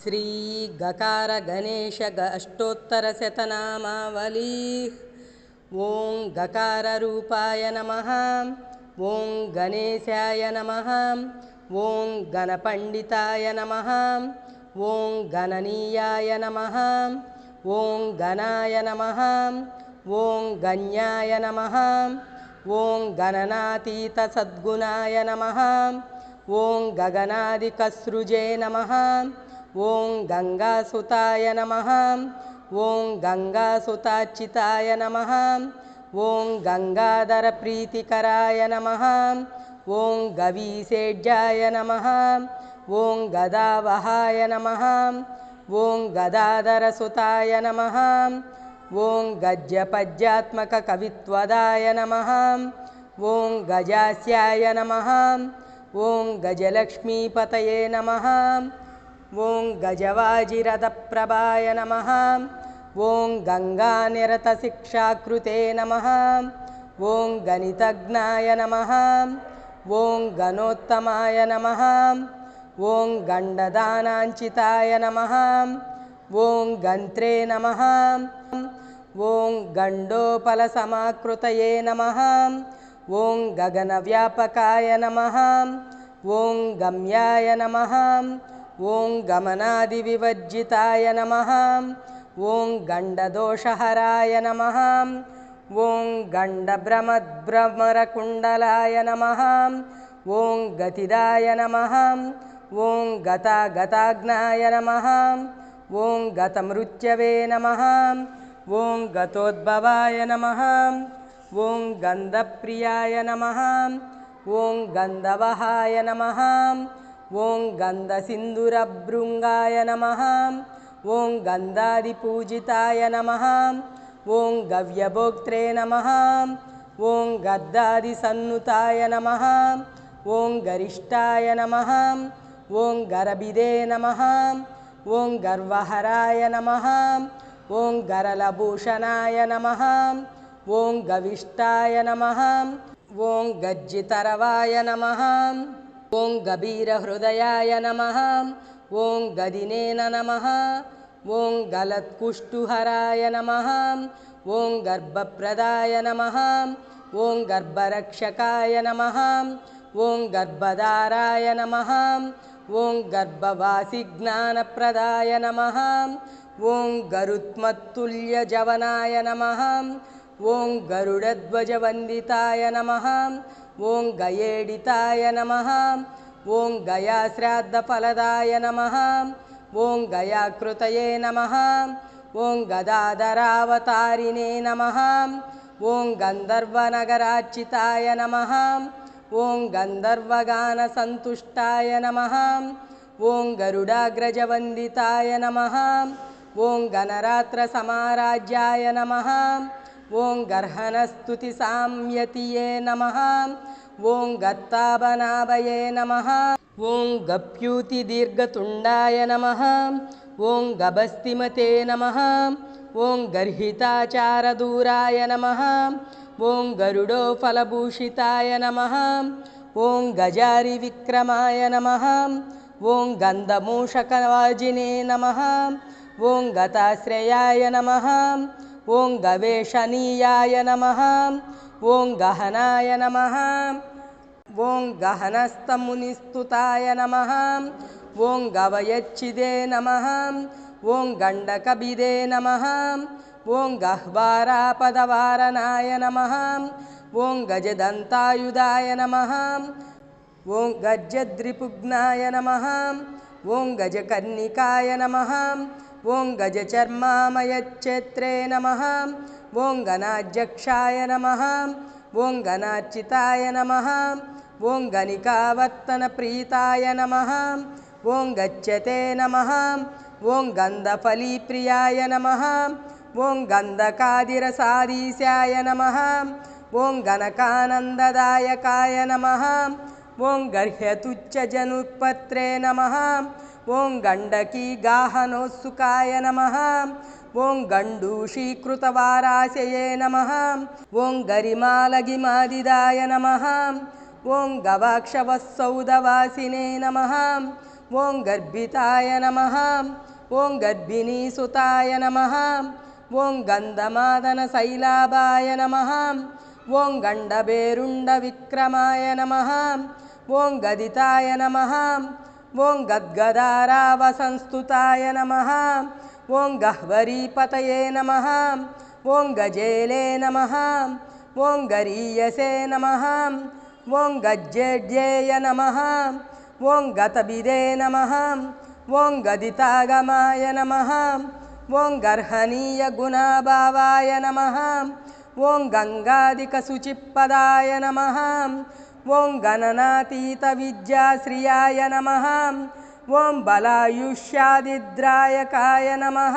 श्री गकार गणेश अष्टोत्तरशतनामावली। ओं गकार रूपाय नमः। ओं गणेशाय नमः। ओं गणपंडिताय नमः। ओं गणनीयाय नमः। ओं गणाय नमः। ओं गण्याय नमः। ओं गणनातीत सद्गुणाय नमः। ओं गगनादिकसृजे नमः। ओं गंगासुताय नमः। ओं गंगासुताच्युताय नमः। ओं गंगाधर प्रीतिकराय नमः। ओं गवीसेढ्याय नमः। ओं गदावहाय नमः। ओं गदाधरसुताय नमः। ओं गज्जपद्यात्मक कवित्वदाय नमः। ओं गजास्याय नमः। ओं गजलक्ष्मीपतये नमः। ओं गजवाजिरथप्रभाय नमः। ओं गंगानिरतशिक्षाकृते नमः। ओं गणितज्ञाय नमः। ओं गणोत्तमाय नमः। ओं गंडदानांचिताय नमः। ओं गंत्रे नमः। ओं गंडोपलसमाकृतये नमः। ओं गगनव्यापकाय नमः। ओं गम्याय नमः। ओं गमनादिविवर्जिताय नमः। ओं गंडदोषहराय नमः। ओं गंडभ्रमद्भ्रमरकुंडलाय नमः। ओं गतिदाय नमः। ओं गतागताग्नाय नमः। ओं गतमृत्यवे नमः। ओं गतोद्भवाय नमः। ओं गंधप्रियाय नमः। ओं गंधवहाय नमः। ओं गंधसिंधुरभृंगाय नमः। ओं गंधादिपूजिताय नमः। ओं गव्यभोक्त्रे नमः। ओं गद्दादिसन्नुताय नमः। ओं गरिष्ठाय नमः। ओं गरभिदे नमः। ओं गर्वहराय नमः। ओं गरलभूषणाय नमः। ओं गविष्ठाय नमः। ओं गज्जितरवाय नमः। ओं गभीरहृदयाय नमः। ओं गदिनेन नमः। ओं गलत्कुष्ठुहराय नमः। ओं गर्भप्रदाय नमः। ओं गर्भरक्षकाय नमः। ओं गर्भधाराय नमः। ओं गर्भवासिज्ञानप्रदाय नमः। ओं गरुत्मत्तुल्यजवनाय नमः। ओं गरुडध्वजवन्दिताय नमः। ओं गयेडिताय नमः। ओं गयाश्राद्धफलदाय नमः। ओं गयाकृतये नमः। ओं गदाधरावतारिणे नमः। ओं गन्धर्वनगरार्चिताय नमः। ओं गन्धर्वगानसन्तुष्टाय नमः। ओं गरुडाग्रजवन्दिताय नमः। ओं गणरात्रसमाराज्याय नमः। ओं गर्हनस्तुतिसाम्यतिये नमः। ओं गत्ताभनाभये नमः। ओं गप्यूतिदीर्घतुण्डाय नमः। ओं गभस्तिमते नमः। ओं गर्हिताचारदूराय नमः। ओं गरुडोफलभूषिताय नमः। ओं गजारिविक्रमाय नमः। ओं गन्धमूषकवाजिने नमः। ओं गताश्रयाय नमः। ओं गवेषणीयाय नमः। ओं गहनाय नमः। ओं गहनस्तमुनिस्तुताय नमः। ओं गवयच्चिदे नमः। ओं गण्डकभिदे नमः। ओं गह्वारापदवारणाय नमः। ओं गजदन्तायुधाय नमः। ओं गज्जद्रिपुग्नाय नमः। ओं गजकर्णिकाय नमः। ओं गजचर्मामयच्छेत्रे नमः। ओं गणाध्यक्षाय नमः। ओं गणार्चिताय नमः। ओं गणिकावर्तनप्रीताय नमः। ओं गच्छते नमः। ओं गन्धफलीप्रियाय नमः। ओं गन्धकादिरसाधीशाय नमः। ओं गणकानन्ददायकाय नमः। ओं गर्ह्यतुच्छजनुत्पत्रे नमः। ओं गण्डकीगाहनोत्सुकाय नमः। ओं गण्डूषीकृतवाराशये नमः। ओं गरिमालगिमादिदाय नमः। ओं गवाक्षवत्सौधवासिने नमः। ఓం గర్భితాయ నమః ఓం గర్భిణీసుతాయ నమః ఓం గంధమాదన శైలాభాయ నమః ఓం గండభేరుండ విక్రమాయ నమః ఓం గదితాయ నమః ఓం గద్గదారావసంస్తుతాయ నమః ఓం గహ్వరీపతయే నమః ఓం గజేలే నమః ఓం గరీయసే నమః ఓం గజ్జేడ్యేయ నమః ఓం గతభిదే నమః ఓం గదితాగమాయ నమః ఓం గర్హనీయ గుణభావాయ నమః ఓం గంగాధిక శుచిపదాయ నమః ఓం గణనాతీత విద్యాశ్రియాయ నమః ఓం బలాయుష్యాదిద్రాయకాయ నమః